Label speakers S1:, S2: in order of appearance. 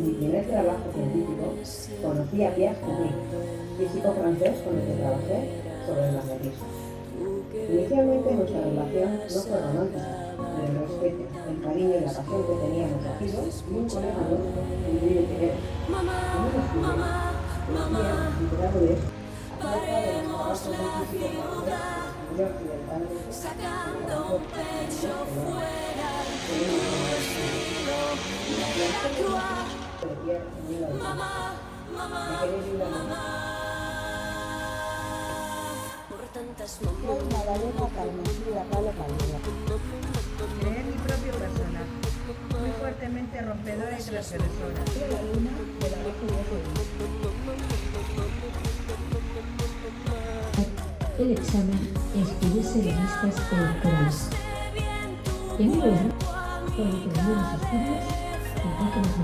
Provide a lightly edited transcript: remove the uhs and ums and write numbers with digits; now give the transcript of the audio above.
S1: mi primer trabajo científico conocí a Pierre Curie, físico francés con el que trabajé sobre el magnetismo. Inicialmente nuestra relación no fue romántica, pero el respeto, el cariño y la pasión que teníamos aquí dos y un colega nuestro, Luis Quevedo. En un estudio, decía, literado de esto, acerca de los trabajos del físico francés y occidental de
S2: Soy Madalena Carmencilla Palo Caldera.
S3: Creé mi propio personaje, muy fuertemente rompedora y transgresora.
S2: Soy la luna de la baja de
S4: El examen estudios revistas electorales. En el con los primeros estudios en páginas